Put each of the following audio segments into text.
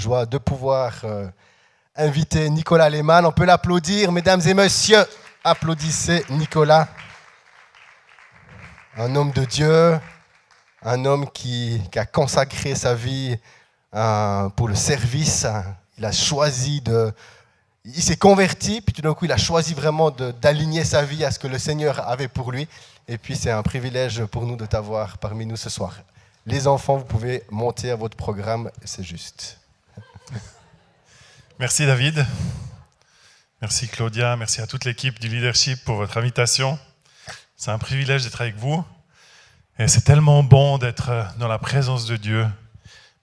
joie de pouvoir inviter Nicolas Lehmann. On peut l'applaudir, mesdames et messieurs. Applaudissez Nicolas. Un homme de Dieu, un homme qui a consacré sa vie pour le service. Il a choisi il s'est converti, puis tout d'un coup, il a choisi vraiment d'aligner sa vie à ce que le Seigneur avait pour lui. Et puis, c'est un privilège pour nous de t'avoir parmi nous ce soir. Les enfants, vous pouvez monter à votre programme, c'est juste. Merci David. Merci Claudia. Merci à toute l'équipe du leadership pour votre invitation. C'est un privilège d'être avec vous. Et c'est tellement bon d'être dans la présence de Dieu.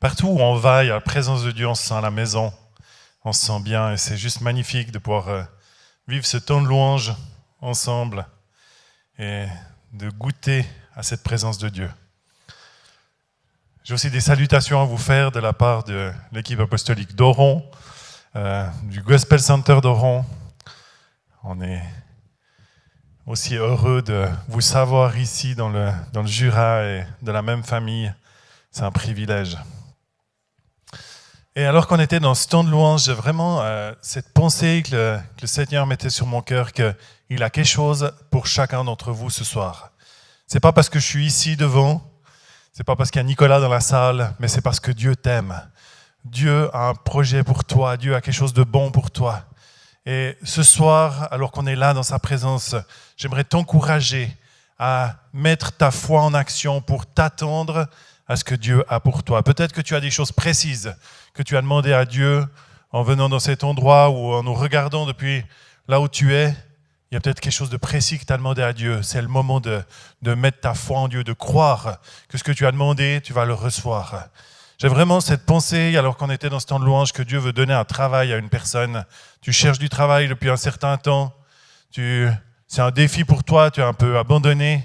Partout où on va, il y a la présence de Dieu, on se sent à la maison. On se sent bien et c'est juste magnifique de pouvoir vivre ce temps de louange ensemble et de goûter à cette présence de Dieu. J'ai aussi des salutations à vous faire de la part de l'équipe apostolique d'Oron, du Gospel Center d'Oron. On est aussi heureux de vous savoir ici dans le Jura et de la même famille. C'est un privilège. Et alors qu'on était dans ce temps de louange, j'ai vraiment cette pensée que le Seigneur mettait sur mon cœur qu'il a quelque chose pour chacun d'entre vous ce soir. C'est pas parce que je suis ici devant, c'est pas parce qu'il y a Nicolas dans la salle, mais c'est parce que Dieu t'aime. Dieu a un projet pour toi, Dieu a quelque chose de bon pour toi. Et ce soir, alors qu'on est là dans sa présence, j'aimerais t'encourager à mettre ta foi en action pour t'attendre à ce que Dieu a pour toi. Peut-être que tu as des choses précises que tu as demandé à Dieu en venant dans cet endroit ou en nous regardant depuis là où tu es. Il y a peut-être quelque chose de précis que tu as demandé à Dieu. C'est le moment de mettre ta foi en Dieu, de croire que ce que tu as demandé, tu vas le recevoir. J'ai vraiment cette pensée, alors qu'on était dans ce temps de louange, que Dieu veut donner un travail à une personne. Tu cherches du travail depuis un certain temps. C'est un défi pour toi, tu es un peu abandonné.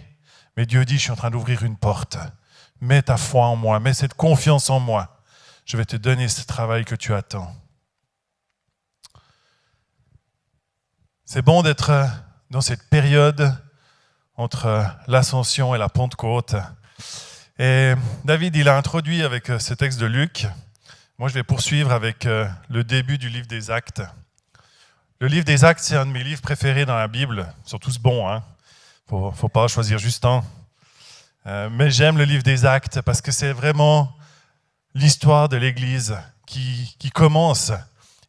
Mais Dieu dit, je suis en train d'ouvrir une porte. Mets ta foi en moi, mets cette confiance en moi. Je vais te donner ce travail que tu attends. C'est bon d'être dans cette période entre l'Ascension et la Pentecôte. Et David, il a introduit avec ce texte de Luc. Moi, je vais poursuivre avec le début du livre des Actes. Le livre des Actes, c'est un de mes livres préférés dans la Bible. Ils sont tous bons, hein. Faut pas choisir juste un. Mais j'aime le livre des Actes parce que c'est vraiment l'histoire de l'Église qui commence.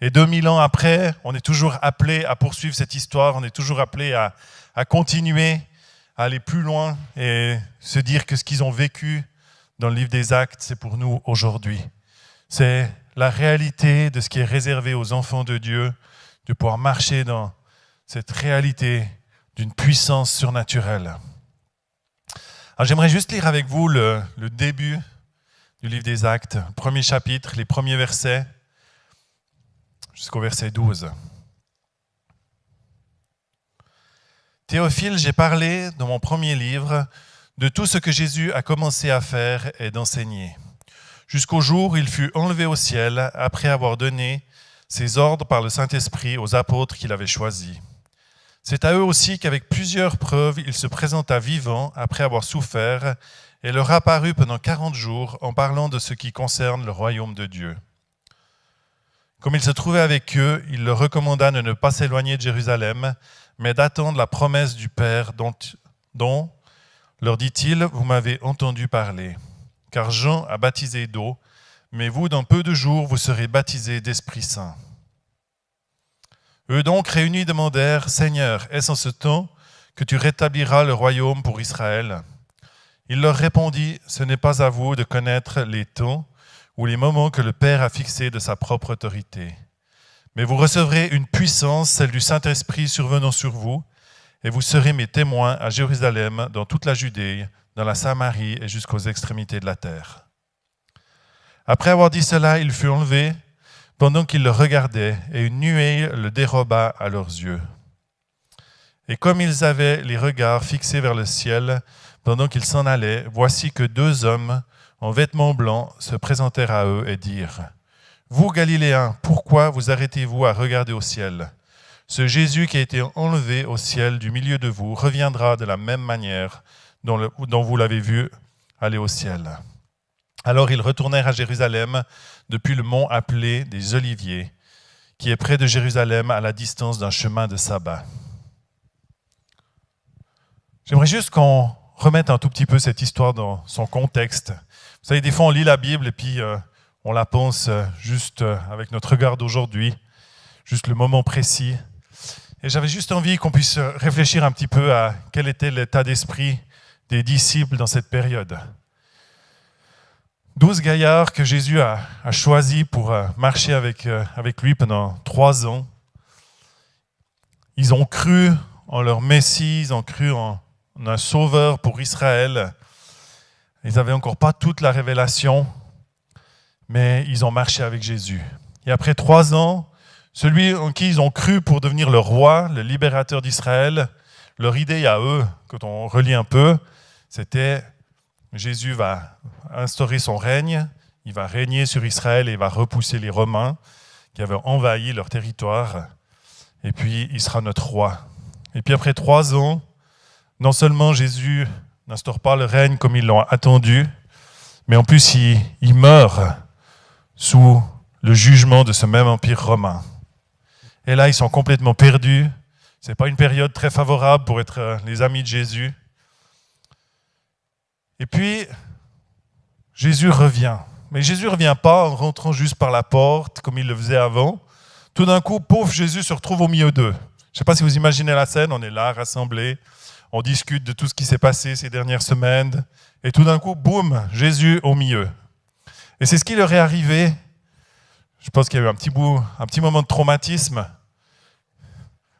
Et 2000 ans après, on est toujours appelé à poursuivre cette histoire, on est toujours appelé à continuer, à aller plus loin et se dire que ce qu'ils ont vécu dans le livre des Actes, c'est pour nous aujourd'hui. C'est la réalité de ce qui est réservé aux enfants de Dieu, de pouvoir marcher dans cette réalité d'une puissance surnaturelle. Alors, j'aimerais juste lire avec vous le début du livre des Actes, le premier chapitre, les premiers versets, jusqu'au verset 12. Théophile, j'ai parlé dans mon premier livre de tout ce que Jésus a commencé à faire et d'enseigner, jusqu'au jour où il fut enlevé au ciel après avoir donné ses ordres par le Saint-Esprit aux apôtres qu'il avait choisis. C'est à eux aussi qu'avec plusieurs preuves, il se présenta vivant après avoir souffert et leur apparut pendant 40 jours en parlant de ce qui concerne le royaume de Dieu. Comme il se trouvait avec eux, il leur recommanda de ne pas s'éloigner de Jérusalem, mais d'attendre la promesse du Père dont, leur dit-il, vous m'avez entendu parler. Car Jean a baptisé d'eau, mais vous, dans peu de jours, vous serez baptisés d'Esprit Saint. Eux donc, réunis, demandèrent, « Seigneur, est-ce en ce temps que tu rétabliras le royaume pour Israël ?» Il leur répondit, « Ce n'est pas à vous de connaître les temps ou les moments que le Père a fixés de sa propre autorité. Mais vous recevrez une puissance, celle du Saint-Esprit survenant sur vous, et vous serez mes témoins à Jérusalem, dans toute la Judée, dans la Samarie et jusqu'aux extrémités de la terre. » Après avoir dit cela, il fut enlevé pendant qu'ils le regardaient, et une nuée le déroba à leurs yeux. Et comme ils avaient les regards fixés vers le ciel, pendant qu'ils s'en allaient, voici que 2 hommes en vêtements blancs se présentèrent à eux et dirent « Vous, Galiléens, pourquoi vous arrêtez-vous à regarder au ciel ? Ce Jésus qui a été enlevé au ciel du milieu de vous reviendra de la même manière dont vous l'avez vu aller au ciel. Alors ils retournèrent à Jérusalem depuis le mont appelé des Oliviers, qui est près de Jérusalem à la distance d'un chemin de sabbat. J'aimerais juste qu'on remette un tout petit peu cette histoire dans son contexte. Vous savez, des fois on lit la Bible et puis on la pense juste avec notre regard d'aujourd'hui, juste le moment précis. Et j'avais juste envie qu'on puisse réfléchir un petit peu à quel était l'état d'esprit des disciples dans cette période. 12 gaillards que Jésus a choisis pour marcher avec lui pendant 3 ans. Ils ont cru en leur Messie, ils ont cru en un sauveur pour Israël. Ils n'avaient encore pas toute la révélation, mais ils ont marché avec Jésus. Et après 3 ans, celui en qui ils ont cru pour devenir le roi, le libérateur d'Israël, leur idée à eux, quand on relit un peu, c'était Jésus va instaurer son règne, il va régner sur Israël et il va repousser les Romains qui avaient envahi leur territoire. Et puis, il sera notre roi. Et puis après 3 ans, non seulement Jésus n'instaure pas le règne comme ils l'ont attendu, mais en plus, il meurt sous le jugement de ce même empire romain. Et là, ils sont complètement perdus. Ce n'est pas une période très favorable pour être les amis de Jésus. Et puis, Jésus revient. Mais Jésus ne revient pas en rentrant juste par la porte, comme il le faisait avant. Tout d'un coup, pauvre Jésus se retrouve au milieu d'eux. Je ne sais pas si vous imaginez la scène, on est là, rassemblés, on discute de tout ce qui s'est passé ces dernières semaines, et tout d'un coup, boum, Jésus au milieu. Et c'est ce qui leur est arrivé. Je pense qu'il y a eu un petit moment de traumatisme.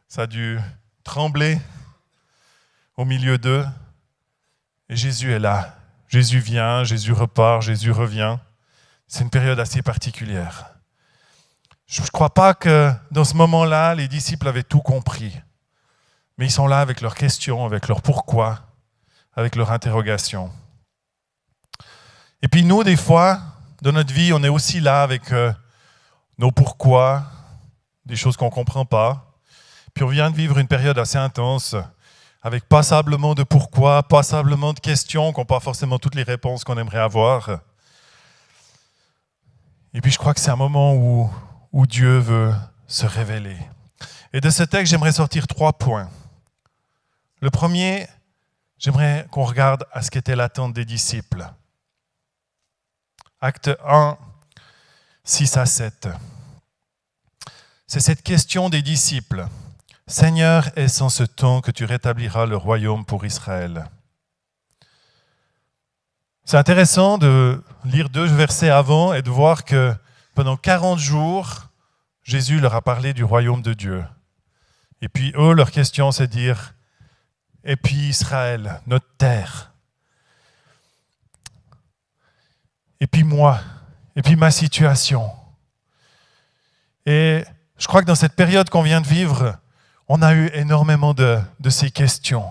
Ça a dû trembler au milieu d'eux. Et Jésus est là. Jésus vient, Jésus repart, Jésus revient. C'est une période assez particulière. Je ne crois pas que dans ce moment-là, les disciples avaient tout compris. Mais ils sont là avec leurs questions, avec leur pourquoi, avec leurs interrogations. Et puis nous, des fois, dans notre vie, on est aussi là avec nos pourquoi, des choses qu'on ne comprend pas. Puis on vient de vivre une période assez intense, avec passablement de pourquoi, passablement de questions qui n'ont pas forcément toutes les réponses qu'on aimerait avoir. Et puis je crois que c'est un moment où Dieu veut se révéler. Et de ce texte, j'aimerais sortir 3 points. Le premier, j'aimerais qu'on regarde à ce qu'était l'attente des disciples. Acte 1, 6-7. C'est cette question des disciples. Seigneur, est-ce en ce temps que tu rétabliras le royaume pour Israël? C'est intéressant de lire 2 versets avant et de voir que pendant 40 jours, Jésus leur a parlé du royaume de Dieu. Et puis eux, leur question, c'est de dire, et puis Israël, notre terre. Et puis moi, et puis ma situation. Et je crois que dans cette période qu'on vient de vivre, on a eu énormément de ces questions.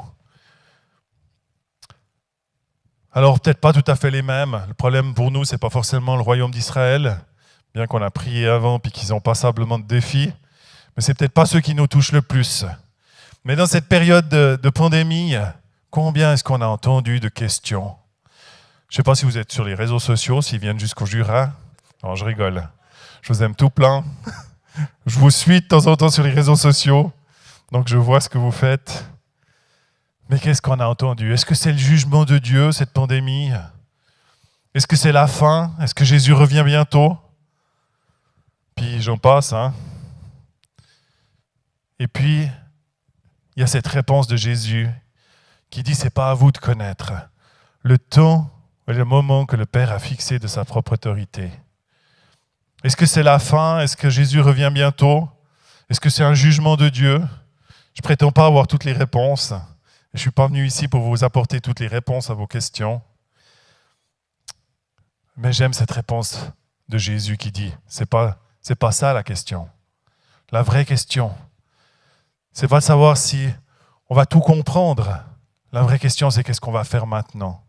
Alors, peut-être pas tout à fait les mêmes. Le problème pour nous, ce n'est pas forcément le royaume d'Israël, bien qu'on a prié avant et qu'ils ont passablement de défis, mais ce n'est peut-être pas ceux qui nous touchent le plus. Mais dans cette période de pandémie, combien est-ce qu'on a entendu de questions? Je ne sais pas si vous êtes sur les réseaux sociaux, s'ils viennent jusqu'au Jura. Non, je rigole. Je vous aime tout plein. Je vous suis de temps en temps sur les réseaux sociaux. Donc je vois ce que vous faites. Mais qu'est-ce qu'on a entendu? Est-ce que c'est le jugement de Dieu, cette pandémie? Est-ce que c'est la fin? Est-ce que Jésus revient bientôt? Puis j'en passe. Et puis, il y a cette réponse de Jésus qui dit, c'est pas à vous de connaître le temps et le moment que le Père a fixé de sa propre autorité. Est-ce que c'est la fin? Est-ce que Jésus revient bientôt? Est-ce que c'est un jugement de Dieu? Je ne prétends pas avoir toutes les réponses. Je ne suis pas venu ici pour vous apporter toutes les réponses à vos questions. Mais j'aime cette réponse de Jésus qui dit, c'est pas ça la question. La vraie question, c'est pas de savoir si on va tout comprendre. La vraie question, c'est qu'est-ce qu'on va faire maintenant?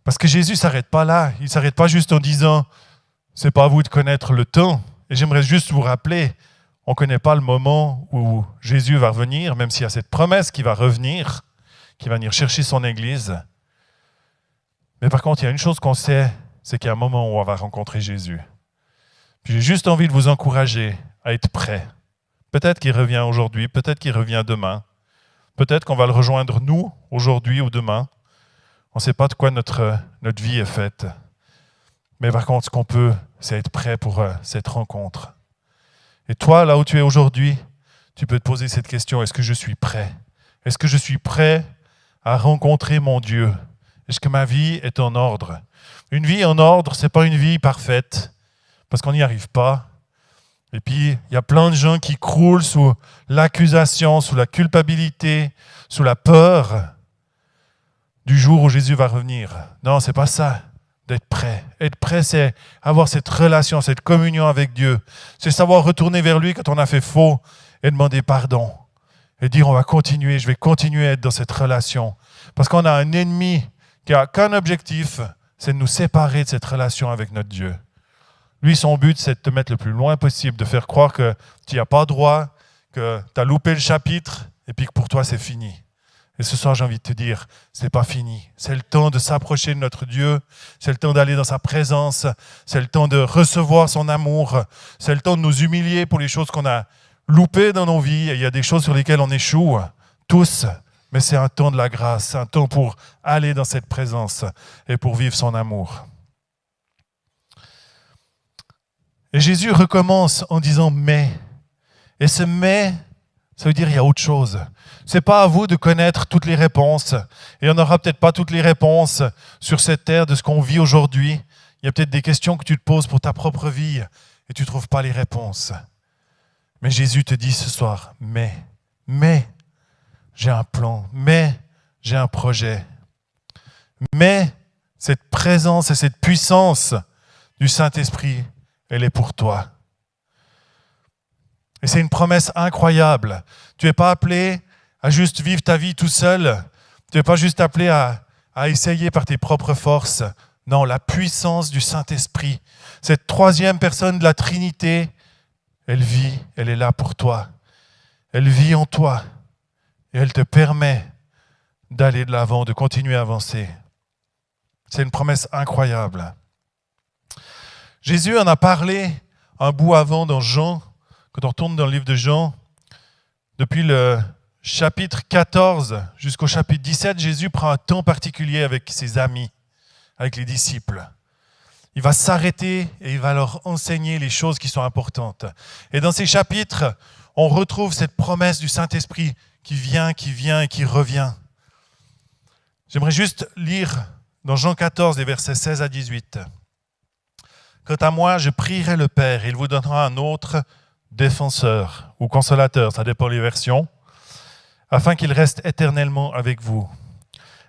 Parce que Jésus ne s'arrête pas là. Il ne s'arrête pas juste en disant, c'est pas à vous de connaître le temps. Et j'aimerais juste vous rappeler, on ne connaît pas le moment où Jésus va revenir, même s'il y a cette promesse qu'il va revenir, qu'il va venir chercher son Église. Mais par contre, il y a une chose qu'on sait, c'est qu'il y a un moment où on va rencontrer Jésus. Puis j'ai juste envie de vous encourager à être prêt. Peut-être qu'il revient aujourd'hui, peut-être qu'il revient demain. Peut-être qu'on va le rejoindre nous, aujourd'hui ou demain. On ne sait pas de quoi notre vie est faite. Mais par contre, ce qu'on peut, c'est être prêt pour cette rencontre. Et toi, là où tu es aujourd'hui, tu peux te poser cette question, est-ce que je suis prêt? Est-ce que je suis prêt à rencontrer mon Dieu? Est-ce que ma vie est en ordre? Une vie en ordre, ce n'est pas une vie parfaite, parce qu'on n'y arrive pas. Et puis, il y a plein de gens qui croulent sous l'accusation, sous la culpabilité, sous la peur du jour où Jésus va revenir. Non, ce n'est pas ça, d'être prêt. Être prêt, c'est avoir cette relation, cette communion avec Dieu. C'est savoir retourner vers lui quand on a fait faux et demander pardon. Et dire, on va continuer, je vais continuer à être dans cette relation. Parce qu'on a un ennemi qui n'a qu'un objectif, c'est de nous séparer de cette relation avec notre Dieu. Lui, son but, c'est de te mettre le plus loin possible, de faire croire que tu n'y as pas droit, que tu as loupé le chapitre, et puis que pour toi, c'est fini. Et ce soir, j'ai envie de te dire, ce n'est pas fini. C'est le temps de s'approcher de notre Dieu, c'est le temps d'aller dans sa présence, c'est le temps de recevoir son amour, c'est le temps de nous humilier pour les choses qu'on a loupées dans nos vies. Et il y a des choses sur lesquelles on échoue, tous, mais c'est un temps de la grâce, c'est un temps pour aller dans cette présence et pour vivre son amour. Et Jésus recommence en disant « mais ». Et ce « mais », ça veut dire qu'il y a autre chose. Ce n'est pas à vous de connaître toutes les réponses. Et on n'aura peut-être pas toutes les réponses sur cette terre de ce qu'on vit aujourd'hui. Il y a peut-être des questions que tu te poses pour ta propre vie et tu ne trouves pas les réponses. Mais Jésus te dit ce soir « mais, j'ai un plan, mais j'ai un projet. Mais cette présence et cette puissance du Saint-Esprit, elle est pour toi. » Et c'est une promesse incroyable. Tu n'es pas appelé à juste vivre ta vie tout seul. Tu n'es pas juste appelé à essayer par tes propres forces. Non, la puissance du Saint-Esprit, cette troisième personne de la Trinité, elle vit, elle est là pour toi. Elle vit en toi et elle te permet d'aller de l'avant, de continuer à avancer. C'est une promesse incroyable. Jésus en a parlé un bout avant dans Jean, quand on retourne dans le livre de Jean, depuis le chapitre 14 jusqu'au chapitre 17, Jésus prend un temps particulier avec ses amis, avec les disciples. Il va s'arrêter et il va leur enseigner les choses qui sont importantes. Et dans ces chapitres, on retrouve cette promesse du Saint-Esprit qui vient et qui revient. J'aimerais juste lire dans Jean 14, les versets 16 à 18. « Quant à moi, je prierai le Père, et il vous donnera un autre défenseur ou consolateur, ça dépend des versions, afin qu'il reste éternellement avec vous.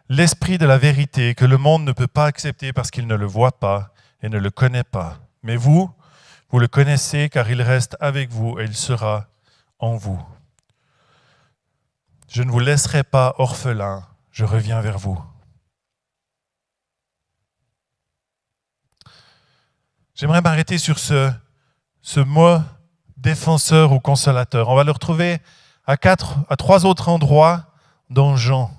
L'Esprit de la vérité que le monde ne peut pas accepter parce qu'il ne le voit pas et ne le connaît pas. Mais vous le connaissez car il reste avec vous et il sera en vous. Je ne vous laisserai pas orphelins, je reviens vers vous. » J'aimerais m'arrêter sur ce mot défenseur ou consolateur. On va le retrouver à 3 autres endroits dans Jean.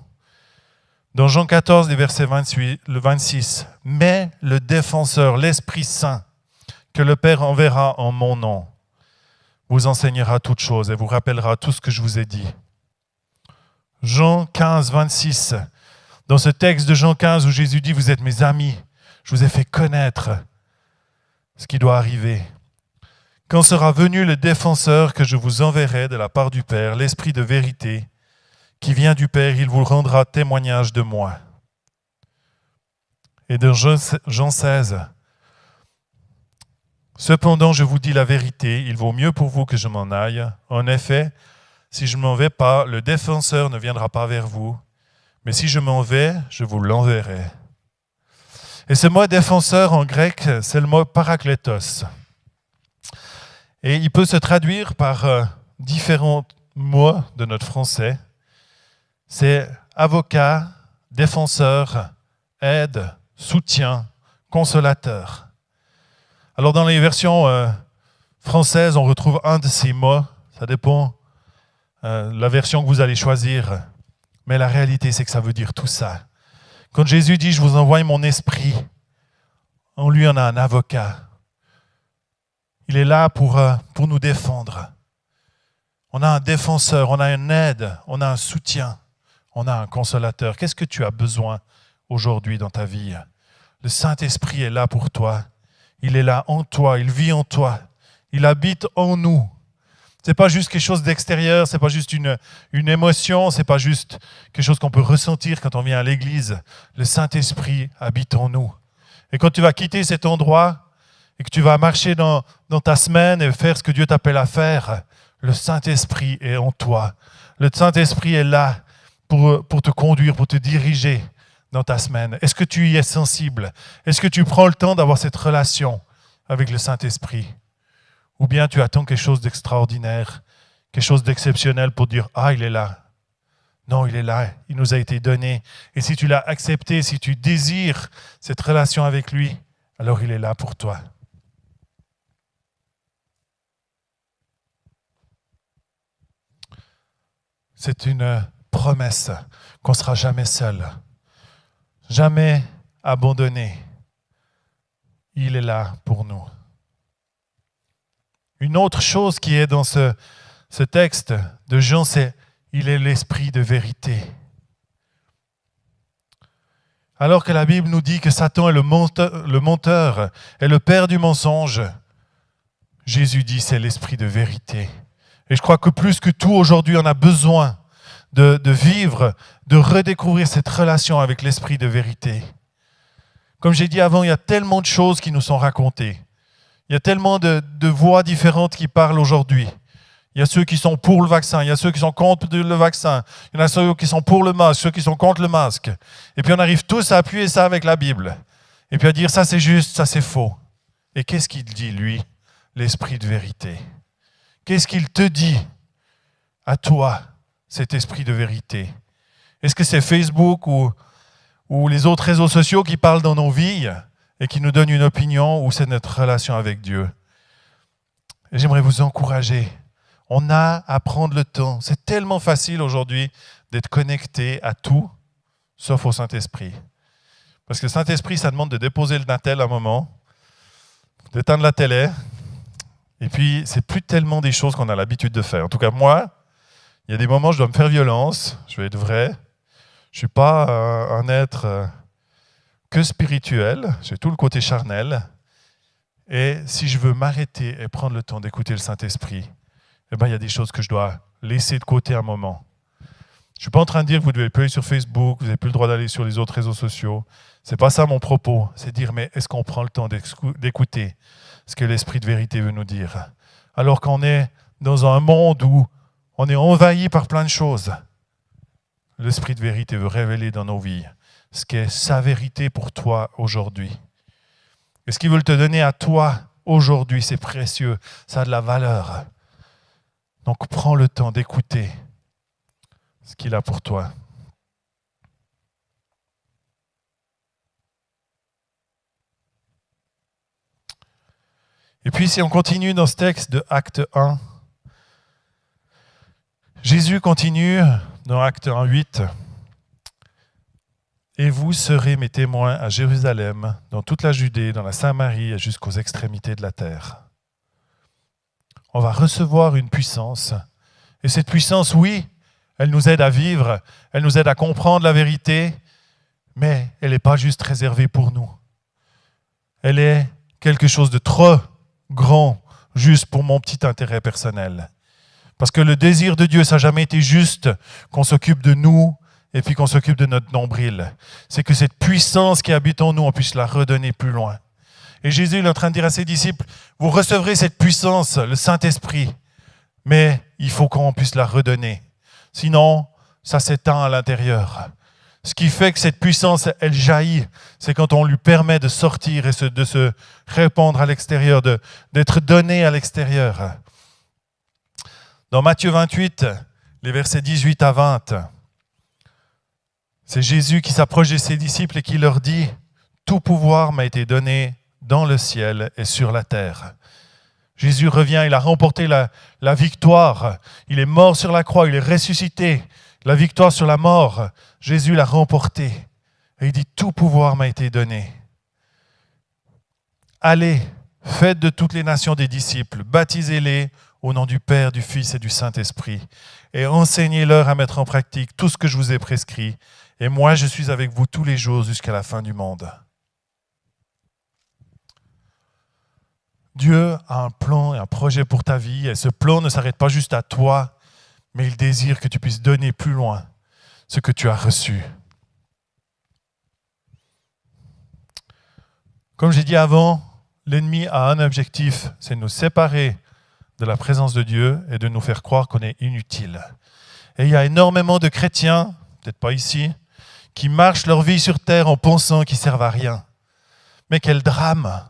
Dans Jean 14, les versets 26. « Mais le défenseur, l'Esprit Saint, que le Père enverra en mon nom, vous enseignera toutes choses et vous rappellera tout ce que je vous ai dit. » Jean 15, 26. Dans ce texte de Jean 15 où Jésus dit « Vous êtes mes amis, je vous ai fait connaître ce qui doit arriver. Quand sera venu le défenseur que je vous enverrai de la part du Père, l'Esprit de vérité, qui vient du Père, il vous rendra témoignage de moi. » Et dans Jean 16, « Cependant, je vous dis la vérité, il vaut mieux pour vous que je m'en aille. En effet, si je ne m'en vais pas, le défenseur ne viendra pas vers vous, mais si je m'en vais, je vous l'enverrai. » Et ce mot défenseur en grec, c'est le mot parakletos. Et il peut se traduire par différents mots de notre français. C'est avocat, défenseur, aide, soutien, consolateur. Alors dans les versions françaises, on retrouve un de ces mots. Ça dépend de la version que vous allez choisir. Mais la réalité, c'est que ça veut dire tout ça. Quand Jésus dit « Je vous envoie mon esprit », en lui on a un avocat. Il est là pour nous défendre. On a un défenseur, on a une aide, on a un soutien, on a un consolateur. Qu'est-ce que tu as besoin aujourd'hui dans ta vie? Le Saint-Esprit est là pour toi. Il est là en toi, il vit en toi. Il habite en nous. Ce n'est pas juste quelque chose d'extérieur, ce n'est pas juste une émotion, ce n'est pas juste quelque chose qu'on peut ressentir quand on vient à l'église. Le Saint-Esprit habite en nous. Et quand tu vas quitter cet endroit et que tu vas marcher dans ta semaine et faire ce que Dieu t'appelle à faire, le Saint-Esprit est en toi. Le Saint-Esprit est là pour te conduire, pour te diriger dans ta semaine. Est-ce que tu y es sensible? Est-ce que tu prends le temps d'avoir cette relation avec le Saint-Esprit? Ou bien tu attends quelque chose d'extraordinaire, quelque chose d'exceptionnel pour dire « Ah, il est là ». Non, il est là, il nous a été donné. Et si tu l'as accepté, si tu désires cette relation avec lui, alors il est là pour toi. C'est une promesse qu'on ne sera jamais seul, jamais abandonné. Il est là pour nous. Une autre chose qui est dans ce texte de Jean, c'est il est l'esprit de vérité. Alors que la Bible nous dit que Satan est le menteur, est le père du mensonge, Jésus dit c'est l'esprit de vérité. Et je crois que plus que tout aujourd'hui, on a besoin de vivre, de redécouvrir cette relation avec l'esprit de vérité. Comme j'ai dit avant, il y a tellement de choses qui nous sont racontées. Il y a tellement de voix différentes qui parlent aujourd'hui. Il y a ceux qui sont pour le vaccin, il y a ceux qui sont contre le vaccin, il y en a ceux qui sont pour le masque, ceux qui sont contre le masque. Et puis on arrive tous à appuyer ça avec la Bible. Et puis à dire ça c'est juste, ça c'est faux. Et qu'est-ce qu'il dit lui, l'esprit de vérité? Qu'est-ce qu'il te dit à toi, cet esprit de vérité? Est-ce que c'est Facebook ou les autres réseaux sociaux qui parlent dans nos vies et qui nous donnent une opinion, ou c'est notre relation avec Dieu? Et j'aimerais vous encourager. On a à prendre le temps. C'est tellement facile aujourd'hui d'être connecté à tout, sauf au Saint-Esprit. Parce que le Saint-Esprit, ça demande de déposer le Natel à un moment, d'éteindre la télé, et puis c'est plus tellement des choses qu'on a l'habitude de faire. En tout cas, moi, il y a des moments où je dois me faire violence, je vais être vrai. Je ne suis pas un être que spirituel, j'ai tout le côté charnel. Et si je veux m'arrêter et prendre le temps d'écouter le Saint-Esprit, eh ben, il y a des choses que je dois laisser de côté un moment. Je ne suis pas en train de dire que vous ne devez plus aller sur Facebook, vous n'avez plus le droit d'aller sur les autres réseaux sociaux. Ce n'est pas ça mon propos. C'est dire, mais est-ce qu'on prend le temps d'écouter ce que l'Esprit de vérité veut nous dire? Alors qu'on est dans un monde où on est envahi par plein de choses, l'Esprit de vérité veut révéler dans nos vies ce qu'est sa vérité pour toi aujourd'hui. Et ce qu'il veut te donner à toi aujourd'hui, c'est précieux, ça a de la valeur. Donc prends le temps d'écouter ce qu'il a pour toi. Et puis si on continue dans ce texte de Acte 1, Jésus continue dans Acte 1, 8. « Et vous serez mes témoins à Jérusalem, dans toute la Judée, dans la Samarie et jusqu'aux extrémités de la terre. » On va recevoir une puissance. Et cette puissance, oui, elle nous aide à vivre, elle nous aide à comprendre la vérité, mais elle n'est pas juste réservée pour nous. Elle est quelque chose de trop grand, juste pour mon petit intérêt personnel. Parce que le désir de Dieu, ça n'a jamais été juste qu'on s'occupe de nous et puis qu'on s'occupe de notre nombril. C'est que cette puissance qui habite en nous, on puisse la redonner plus loin. Et Jésus est en train de dire à ses disciples, vous recevrez cette puissance, le Saint-Esprit, mais il faut qu'on puisse la redonner. Sinon, ça s'éteint à l'intérieur. Ce qui fait que cette puissance, elle jaillit, c'est quand on lui permet de sortir et de se répandre à l'extérieur, d'être donné à l'extérieur. Dans Matthieu 28, les versets 18 à 20, c'est Jésus qui s'approche de ses disciples et qui leur dit « Tout pouvoir m'a été donné dans le ciel et sur la terre. » Jésus revient, il a remporté la victoire. Il est mort sur la croix, il est ressuscité. La victoire sur la mort, Jésus l'a remportée. Et il dit, tout pouvoir m'a été donné. Allez, faites de toutes les nations des disciples, baptisez-les au nom du Père, du Fils et du Saint-Esprit, et enseignez-leur à mettre en pratique tout ce que je vous ai prescrit. Et moi, je suis avec vous tous les jours jusqu'à la fin du monde. Dieu a un plan et un projet pour ta vie, et ce plan ne s'arrête pas juste à toi, mais il désire que tu puisses donner plus loin ce que tu as reçu. Comme j'ai dit avant, l'ennemi a un objectif, c'est de nous séparer de la présence de Dieu et de nous faire croire qu'on est inutile. Et il y a énormément de chrétiens, peut-être pas ici, qui marchent leur vie sur terre en pensant qu'ils servent à rien. Mais quel drame!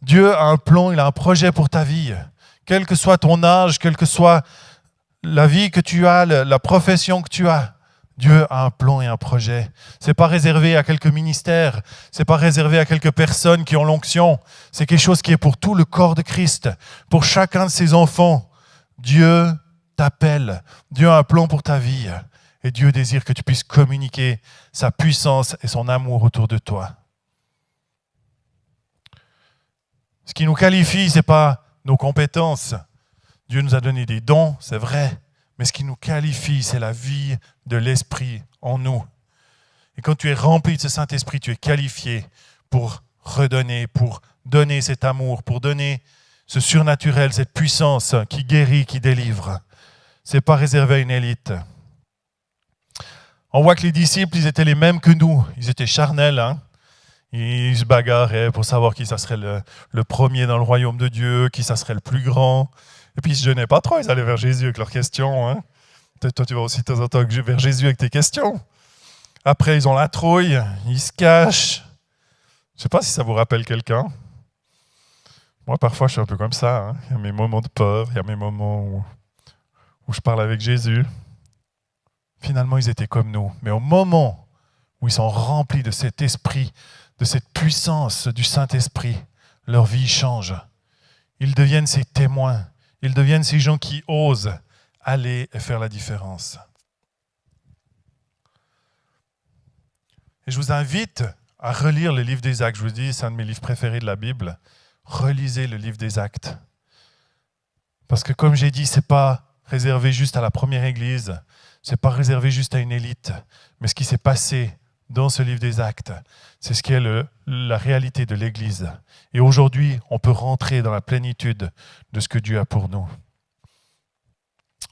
Dieu a un plan, il a un projet pour ta vie. Quel que soit ton âge, quelle que soit la vie que tu as, la profession que tu as, Dieu a un plan et un projet. Ce n'est pas réservé à quelques ministères, ce n'est pas réservé à quelques personnes qui ont l'onction. C'est quelque chose qui est pour tout le corps de Christ, pour chacun de ses enfants. Dieu t'appelle, Dieu a un plan pour ta vie et Dieu désire que tu puisses communiquer sa puissance et son amour autour de toi. Ce qui nous qualifie, ce n'est pas nos compétences. Dieu nous a donné des dons, c'est vrai. Mais ce qui nous qualifie, c'est la vie de l'Esprit en nous. Et quand tu es rempli de ce Saint-Esprit, tu es qualifié pour redonner, pour donner cet amour, pour donner ce surnaturel, cette puissance qui guérit, qui délivre. Ce n'est pas réservé à une élite. On voit que les disciples, ils étaient les mêmes que nous. Ils étaient charnels, hein. Ils se bagarraient pour savoir qui ça serait le premier dans le royaume de Dieu, qui ça serait le plus grand. Et puis ils ne se gênaient pas trop, ils allaient vers Jésus avec leurs questions. Hein. Peut-être toi tu vas aussi de temps en temps vers Jésus avec tes questions. Après ils ont la trouille, ils se cachent. Je ne sais pas si ça vous rappelle quelqu'un. Moi parfois je suis un peu comme ça. Hein. Il y a mes moments de peur, il y a mes moments où je parle avec Jésus. Finalement ils étaient comme nous. Mais au moment où ils sont remplis de cet esprit, de cette puissance du Saint-Esprit, leur vie change. Ils deviennent ces témoins. Ils deviennent ces gens qui osent aller et faire la différence. Et je vous invite à relire le livre des Actes. Je vous dis, c'est un de mes livres préférés de la Bible. Relisez le livre des Actes. Parce que comme j'ai dit, ce n'est pas réservé juste à la première église. Ce n'est pas réservé juste à une élite. Mais ce qui s'est passé dans ce livre des Actes, c'est ce qui est la réalité de l'Église. Et aujourd'hui, on peut rentrer dans la plénitude de ce que Dieu a pour nous.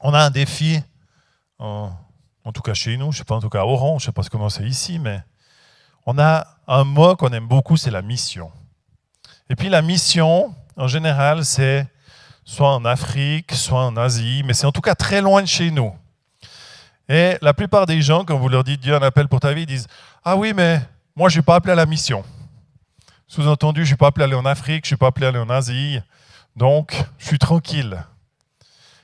On a un défi, en tout cas chez nous, je ne sais pas, en tout cas à Oran, je ne sais pas comment c'est ici, mais on a un mot qu'on aime beaucoup, c'est la mission. Et puis la mission, en général, c'est soit en Afrique, soit en Asie, mais c'est en tout cas très loin de chez nous. Et la plupart des gens, quand vous leur dites Dieu a un appel pour ta vie, ils disent « Ah oui, mais moi je ne suis pas appelé à la mission. » Sous-entendu, je ne suis pas appelé à aller en Afrique, je ne suis pas appelé à aller en Asie, donc je suis tranquille.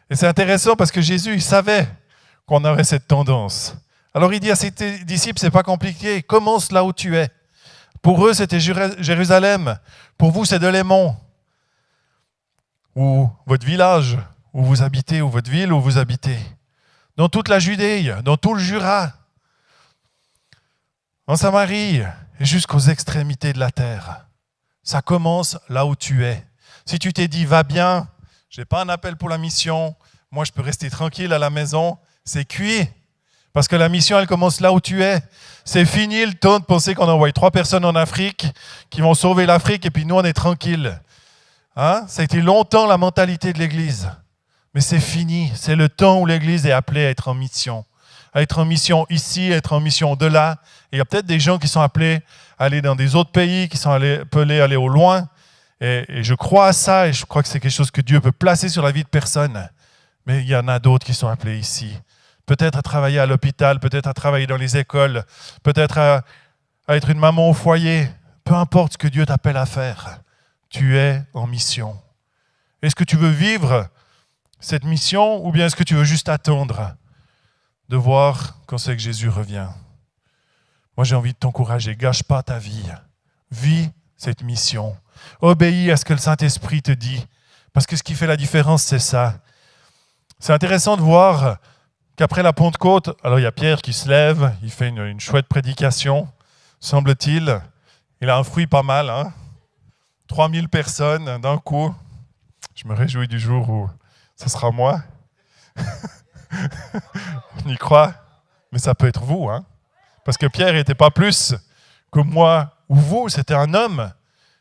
Et c'est intéressant parce que Jésus, il savait qu'on aurait cette tendance. Alors il dit à ses disciples, ce n'est pas compliqué, commence là où tu es. Pour eux, c'était Jérusalem. Pour vous, c'est Delémont. Ou votre village où vous habitez, ou votre ville où vous habitez. Dans toute la Judée, dans tout le Jura, en Samarie, et jusqu'aux extrémités de la terre. Ça commence là où tu es. Si tu t'es dit, va bien, je n'ai pas un appel pour la mission, moi je peux rester tranquille à la maison, c'est cuit. Parce que la mission, elle commence là où tu es. C'est fini le temps de penser qu'on envoie 3 personnes en Afrique qui vont sauver l'Afrique et puis nous, on est tranquille. Hein? Ça a été longtemps la mentalité de l'Église. Mais c'est fini. C'est le temps où l'Église est appelée à être en mission. À être en mission ici, à être en mission au-delà. Et il y a peut-être des gens qui sont appelés à aller dans des autres pays, qui sont appelés à aller au loin. Et je crois à ça et je crois que c'est quelque chose que Dieu peut placer sur la vie de personne. Mais il y en a d'autres qui sont appelés ici. Peut-être à travailler à l'hôpital, peut-être à travailler dans les écoles, peut-être à être une maman au foyer. Peu importe ce que Dieu t'appelle à faire, tu es en mission. Est-ce que tu veux vivre cette mission ou bien est-ce que tu veux juste attendre de voir quand c'est que Jésus revient? Moi, j'ai envie de t'encourager. Gâche pas ta vie. Vis cette mission. Obéis à ce que le Saint-Esprit te dit. Parce que ce qui fait la différence, c'est ça. C'est intéressant de voir qu'après la Pentecôte, alors il y a Pierre qui se lève, il fait une chouette prédication. semble-t-il. Il a un fruit pas mal, hein. 3000 personnes d'un coup. Je me réjouis du jour où ce sera moi. On y croit. Mais ça peut être vous, hein. Parce que Pierre n'était pas plus que moi ou vous, c'était un homme.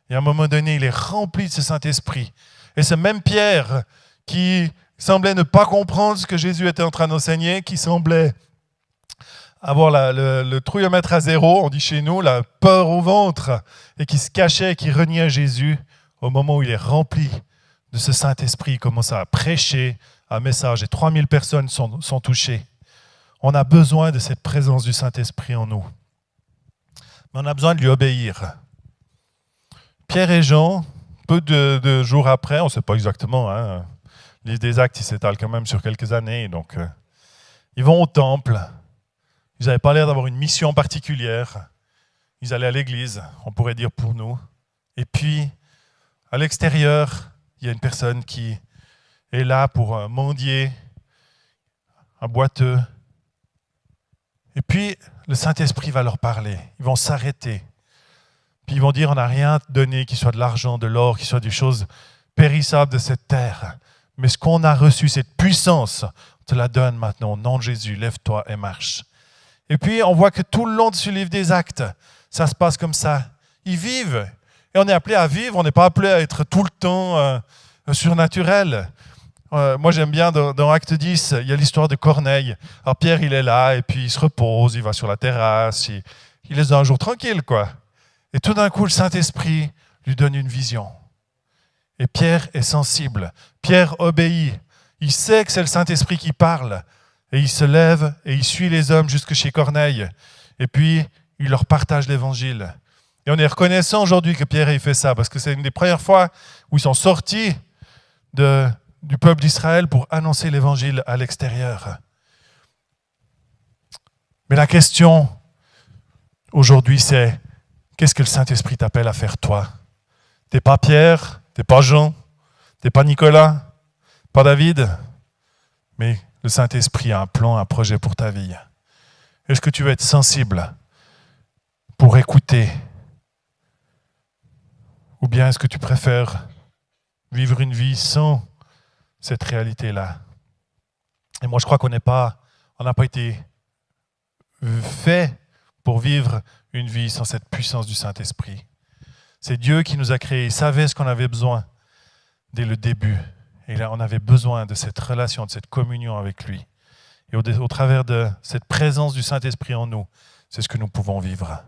Et à un moment donné, il est rempli de ce Saint-Esprit. Et ce même Pierre qui semblait ne pas comprendre ce que Jésus était en train d'enseigner, qui semblait avoir le trouillomètre à zéro, on dit chez nous, la peur au ventre, et qui se cachait, qui reniait Jésus, au moment où il est rempli de ce Saint-Esprit, il commence à prêcher un message, et 3000 personnes sont touchées. On a besoin de cette présence du Saint-Esprit en nous. Mais on a besoin de lui obéir. Pierre et Jean, peu de jours après, on ne sait pas exactement, hein, le livre des Actes, il s'étale quand même sur quelques années, donc ils vont au temple. Ils n'avaient pas l'air d'avoir une mission particulière. Ils allaient à l'église, on pourrait dire pour nous. Et puis, à l'extérieur, il y a une personne qui est là pour mendier, un boiteux. Et puis, le Saint-Esprit va leur parler. Ils vont s'arrêter. Puis ils vont dire, on n'a rien donné, qu'il soit de l'argent, de l'or, qu'il soit des choses périssables de cette terre. Mais ce qu'on a reçu, cette puissance, on te la donne maintenant. Au nom de Jésus, lève-toi et marche. Et puis, on voit que tout le long de ce livre des Actes, ça se passe comme ça. Ils vivent. Et on est appelé à vivre, on n'est pas appelé à être tout le temps surnaturel. Moi, j'aime bien, dans Acte 10, il y a l'histoire de Corneille. Alors, Pierre, il est là, et puis il se repose, il va sur la terrasse, il laisse un jour tranquille, quoi. Et tout d'un coup, le Saint-Esprit lui donne une vision. Et Pierre est sensible. Pierre obéit. Il sait que c'est le Saint-Esprit qui parle. Et il se lève et il suit les hommes jusque chez Corneille. Et puis, il leur partage l'évangile. Et on est reconnaissant aujourd'hui que Pierre ait fait ça, parce que c'est une des premières fois où ils sont sortis du peuple d'Israël pour annoncer l'évangile à l'extérieur. Mais la question aujourd'hui, c'est qu'est-ce que le Saint-Esprit t'appelle à faire toi? T'es pas Pierre, t'es pas Jean, t'es pas Nicolas, pas David, mais le Saint-Esprit a un plan, un projet pour ta vie. Est-ce que tu veux être sensible pour écouter? Ou bien est-ce que tu préfères vivre une vie sans cette réalité-là? Et moi, je crois qu'on n'a pas été fait pour vivre une vie sans cette puissance du Saint-Esprit. C'est Dieu qui nous a créés. Il savait ce qu'on avait besoin dès le début. Et là, on avait besoin de cette relation, de cette communion avec lui. Et au travers de cette présence du Saint-Esprit en nous, c'est ce que nous pouvons vivre.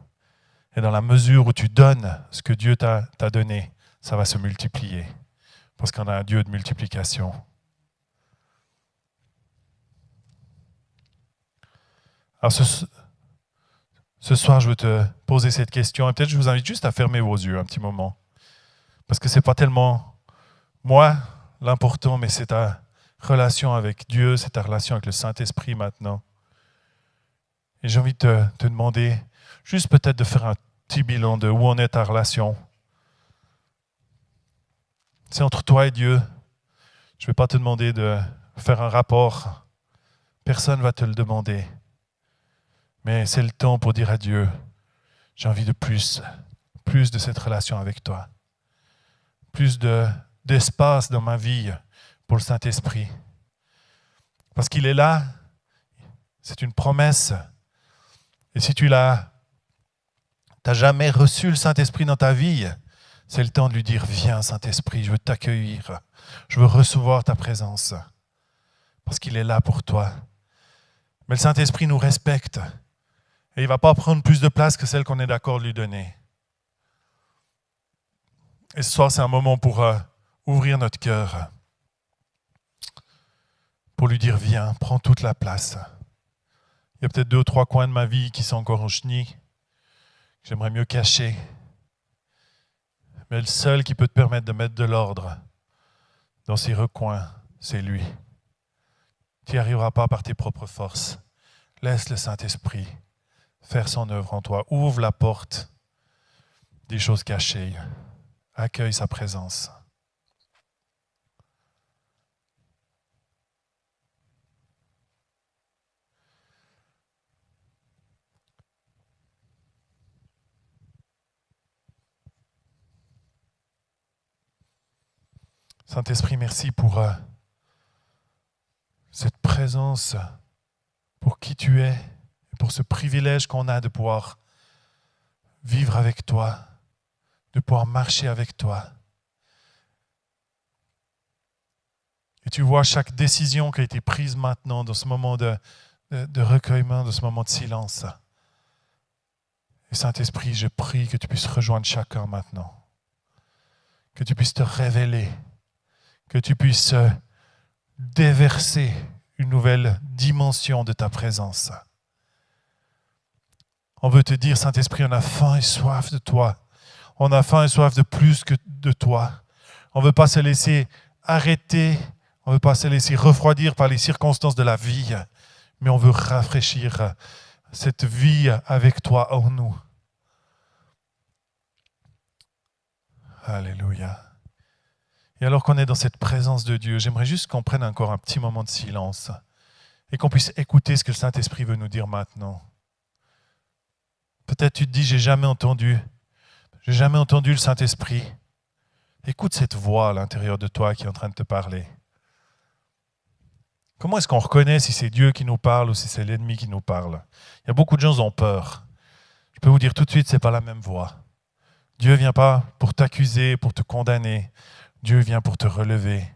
Et dans la mesure où tu donnes ce que Dieu t'a donné, ça va se multiplier. Parce qu'on a un Dieu de multiplication. Alors ce soir, je veux te poser cette question. Et peut-être je vous invite juste à fermer vos yeux un petit moment. Parce que ce n'est pas tellement moi l'important, mais c'est ta relation avec Dieu, c'est ta relation avec le Saint-Esprit maintenant. Et j'ai envie de te demander juste peut-être de faire un petit bilan de où en est ta relation. C'est entre toi et Dieu. Je ne vais pas te demander de faire un rapport. Personne ne va te le demander. Mais c'est le temps pour dire à Dieu, j'ai envie de plus de cette relation avec toi. Plus d'espace dans ma vie pour le Saint-Esprit. Parce qu'il est là, c'est une promesse. Et si tu n'as jamais reçu le Saint-Esprit dans ta vie, c'est le temps de lui dire, viens Saint-Esprit, je veux t'accueillir, je veux recevoir ta présence. Parce qu'il est là pour toi. Mais le Saint-Esprit nous respecte. Et il ne va pas prendre plus de place que celle qu'on est d'accord de lui donner. Et ce soir, c'est un moment pour ouvrir notre cœur. Pour lui dire, viens, prends toute la place. Il y a peut-être 2 ou 3 coins de ma vie qui sont encore en chenille, que j'aimerais mieux cacher. Mais le seul qui peut te permettre de mettre de l'ordre dans ces recoins, c'est lui. Tu n'y arriveras pas par tes propres forces. Laisse le Saint-Esprit faire son œuvre en toi. Ouvre la porte des choses cachées. Accueille sa présence. Saint-Esprit, merci pour cette présence, pour qui tu es, et pour ce privilège qu'on a de pouvoir vivre avec toi, de pouvoir marcher avec toi. Et tu vois chaque décision qui a été prise maintenant dans ce moment de recueillement, de ce moment de silence. Et Saint-Esprit, je prie que tu puisses rejoindre chacun maintenant, que tu puisses te révéler, que tu puisses déverser une nouvelle dimension de ta présence. On veut te dire, Saint-Esprit, on a faim et soif de toi. On a faim et soif de plus que de toi. On ne veut pas se laisser arrêter, on ne veut pas se laisser refroidir par les circonstances de la vie, mais on veut rafraîchir cette vie avec toi en nous. Alléluia. Et alors qu'on est dans cette présence de Dieu, j'aimerais juste qu'on prenne encore un petit moment de silence et qu'on puisse écouter ce que le Saint-Esprit veut nous dire maintenant. Peut-être tu te dis, j'ai jamais entendu le Saint-Esprit. Écoute cette voix à l'intérieur de toi qui est en train de te parler. Comment est-ce qu'on reconnaît si c'est Dieu qui nous parle ou si c'est l'ennemi qui nous parle? Il y a beaucoup de gens qui ont peur. Je peux vous dire tout de suite, ce n'est pas la même voix. Dieu ne vient pas pour t'accuser, pour te condamner. Dieu vient pour te relever.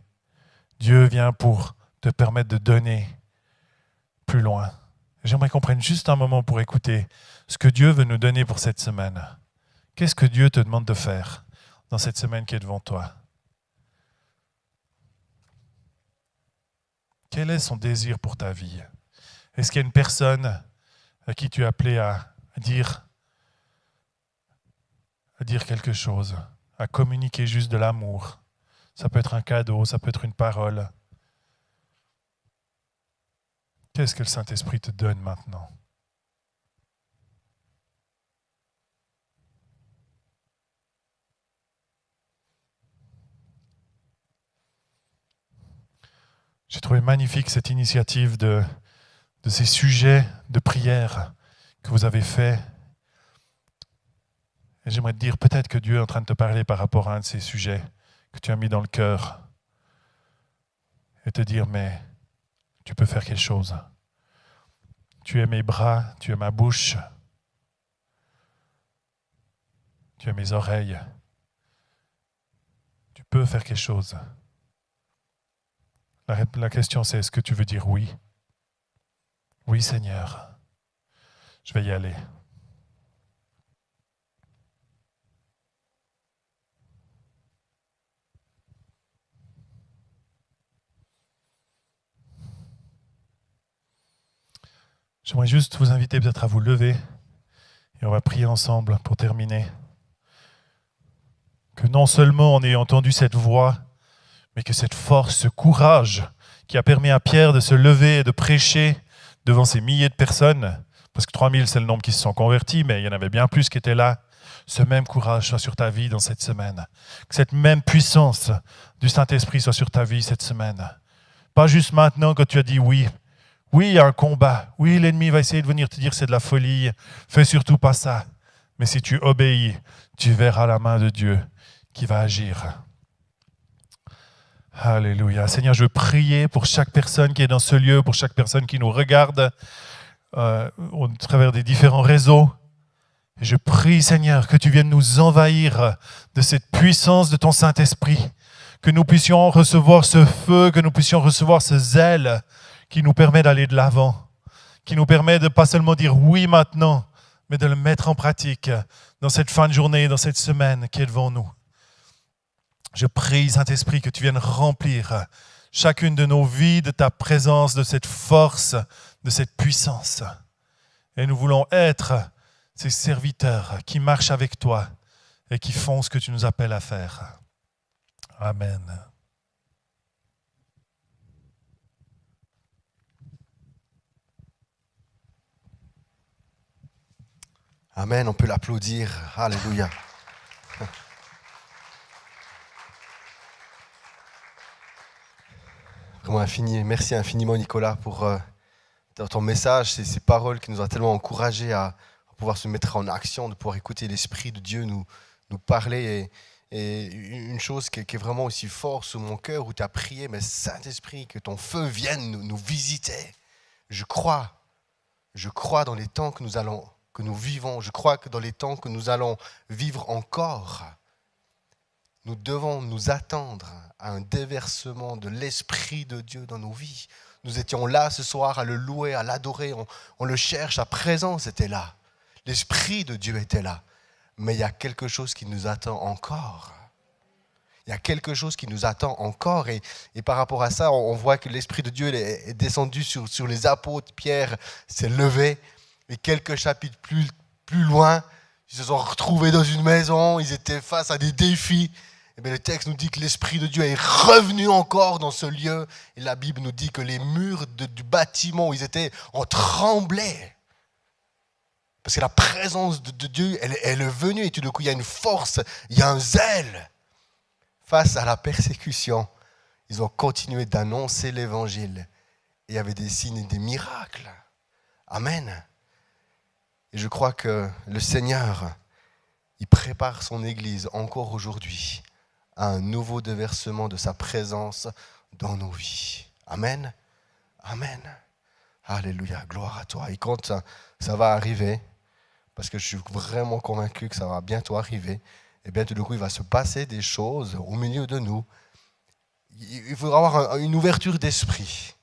Dieu vient pour te permettre de donner plus loin. J'aimerais qu'on prenne juste un moment pour écouter ce que Dieu veut nous donner pour cette semaine. Qu'est-ce que Dieu te demande de faire dans cette semaine qui est devant toi? Quel est son désir pour ta vie? Est-ce qu'il y a une personne à qui tu es appelé à dire quelque chose, à communiquer juste de l'amour? Ça peut être un cadeau, ça peut être une parole. Qu'est-ce que le Saint-Esprit te donne maintenant? J'ai trouvé magnifique cette initiative de ces sujets de prière que vous avez fait. Et j'aimerais te dire, peut-être que Dieu est en train de te parler par rapport à un de ces sujets que tu as mis dans le cœur. Et te dire, mais tu peux faire quelque chose. Tu es mes bras, tu es ma bouche, tu es mes oreilles. Tu peux faire quelque chose. La question c'est, est-ce que tu veux dire oui? Oui Seigneur, je vais y aller. J'aimerais juste vous inviter peut-être à vous lever et on va prier ensemble pour terminer. Que non seulement on ait entendu cette voix, mais que cette force, ce courage qui a permis à Pierre de se lever et de prêcher devant ces milliers de personnes, parce que 3000 c'est le nombre qui se sont convertis, mais il y en avait bien plus qui étaient là, ce même courage soit sur ta vie dans cette semaine. Que cette même puissance du Saint-Esprit soit sur ta vie cette semaine. Pas juste maintenant quand tu as dit oui. Oui, il y a un combat. Oui, l'ennemi va essayer de venir te dire c'est de la folie. Fais surtout pas ça. Mais si tu obéis, tu verras la main de Dieu qui va agir. Alléluia. Seigneur, je veux prier pour chaque personne qui est dans ce lieu, pour chaque personne qui nous regarde au travers des différents réseaux. Et je prie, Seigneur, que tu viennes nous envahir de cette puissance de ton Saint-Esprit, que nous puissions recevoir ce feu, que nous puissions recevoir ce zèle qui nous permet d'aller de l'avant, qui nous permet de pas seulement dire oui maintenant, mais de le mettre en pratique dans cette fin de journée, dans cette semaine qui est devant nous. Je prie, Saint-Esprit, que tu viennes remplir chacune de nos vies de ta présence, de cette force, de cette puissance. Et nous voulons être ces serviteurs qui marchent avec toi et qui font ce que tu nous appelles à faire. Amen. Amen, on peut l'applaudir. Alléluia. Vraiment merci infiniment Nicolas pour ton message, ces paroles qui nous ont tellement encouragés à pouvoir se mettre en action, de pouvoir écouter l'Esprit de Dieu nous parler. Et une chose qui est vraiment aussi forte sous mon cœur, où tu as prié, mais Saint-Esprit, que ton feu vienne nous visiter. Je crois dans les temps que nous vivons. Je crois que dans les temps que nous allons vivre encore, nous devons nous attendre à un déversement de l'Esprit de Dieu dans nos vies. Nous étions là ce soir à le louer, à l'adorer. On le cherche, sa présence était là. L'Esprit de Dieu était là. Mais il y a quelque chose qui nous attend encore. Il y a quelque chose qui nous attend encore. Et par rapport à ça, on voit que l'Esprit de Dieu est descendu sur les apôtres. Pierre s'est levé. Et quelques chapitres plus loin, ils se sont retrouvés dans une maison. Ils étaient face à des défis. Et bien, le texte nous dit que l'Esprit de Dieu est revenu encore dans ce lieu. Et la Bible nous dit que les murs du bâtiment où ils étaient ont tremblé. Parce que la présence de Dieu, elle est venue. Et tout d'un coup, il y a une force, il y a un zèle. Face à la persécution, ils ont continué d'annoncer l'évangile. Et il y avait des signes et des miracles. Amen. Et je crois que le Seigneur, il prépare son Église encore aujourd'hui à un nouveau déversement de sa présence dans nos vies. Amen. Amen. Alléluia. Gloire à toi. Et quand ça va arriver, parce que je suis vraiment convaincu que ça va bientôt arriver, et bien tout d'un coup, il va se passer des choses au milieu de nous. Il faudra avoir une ouverture d'esprit.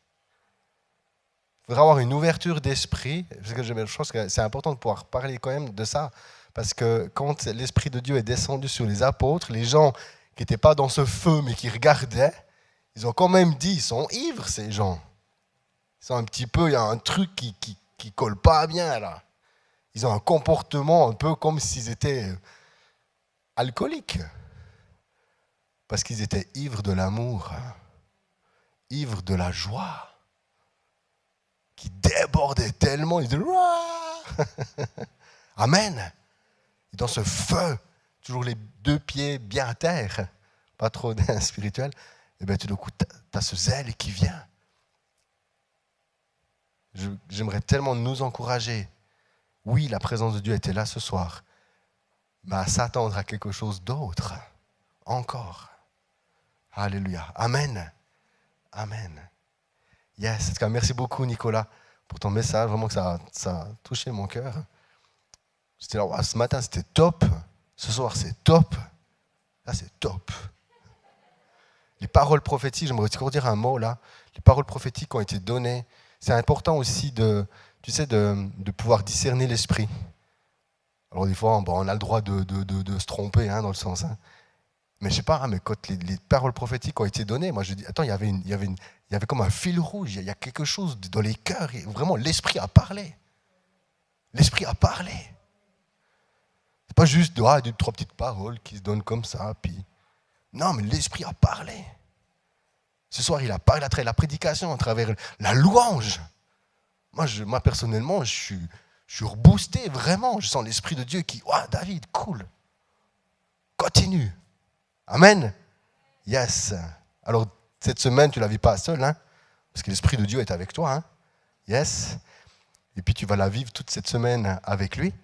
Il faudra avoir une ouverture d'esprit, parce que je pense que c'est important de pouvoir parler quand même de ça, parce que quand l'Esprit de Dieu est descendu sur les apôtres, les gens qui n'étaient pas dans ce feu, mais qui regardaient, ils ont quand même dit, ils sont ivres ces gens. Ils sont un petit peu, il y a un truc qui colle pas bien là. Ils ont un comportement un peu comme s'ils étaient alcooliques. Parce qu'ils étaient ivres de l'amour, ivres de la joie, qui débordait tellement. Ils disaient Amen. Et dans ce feu, toujours les deux pieds bien à terre, pas trop spirituel, et bien tout d'un coup, tu as ce zèle qui vient. J'aimerais tellement nous encourager. Oui, la présence de Dieu était là ce soir, mais à s'attendre à quelque chose d'autre, encore. Alléluia. Amen. Amen. Yes. En tout cas, merci beaucoup, Nicolas, pour ton message. Vraiment que ça a touché mon cœur. C'était là, ce matin, c'était top. Ce soir, c'est top. Là, c'est top. Les paroles prophétiques, j'aimerais encore dire un mot là. Les paroles prophétiques ont été données. C'est important aussi de pouvoir discerner l'esprit. Alors des fois, on a le droit de se tromper dans le sens. Mais je sais pas, mais quand les paroles prophétiques ont été données, moi je dis, attends, il y avait comme un fil rouge, il y a quelque chose dans les cœurs, et vraiment l'esprit a parlé. L'esprit a parlé. C'est pas juste deux, trois petites paroles qui se donnent comme ça, puis... Non, mais l'esprit a parlé. Ce soir, il a parlé à travers la prédication, à travers la louange. Moi personnellement, je suis reboosté, vraiment. Je sens l'Esprit de Dieu qui... David, cool. Continue. Amen. Yes. Alors, cette semaine, tu ne la vis pas seul, parce que l'Esprit de Dieu est avec toi. Yes. Et puis, tu vas la vivre toute cette semaine avec lui.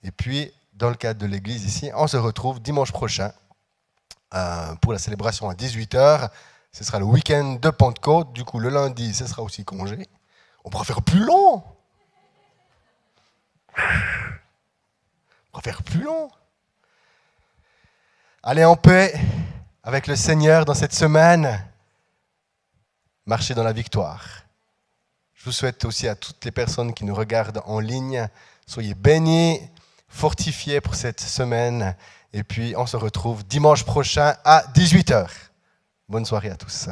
Et puis, dans le cadre de l'église ici, on se retrouve dimanche prochain pour la célébration à 18h. Ce sera le week-end de Pentecôte. Du coup, le lundi, ce sera aussi congé. On pourra faire plus long. On pourra faire plus long. Allez en paix avec le Seigneur dans cette semaine. Marchez dans la victoire. Je vous souhaite aussi à toutes les personnes qui nous regardent en ligne, soyez bénis, fortifiés pour cette semaine. Et puis, on se retrouve dimanche prochain à 18h. Bonne soirée à tous.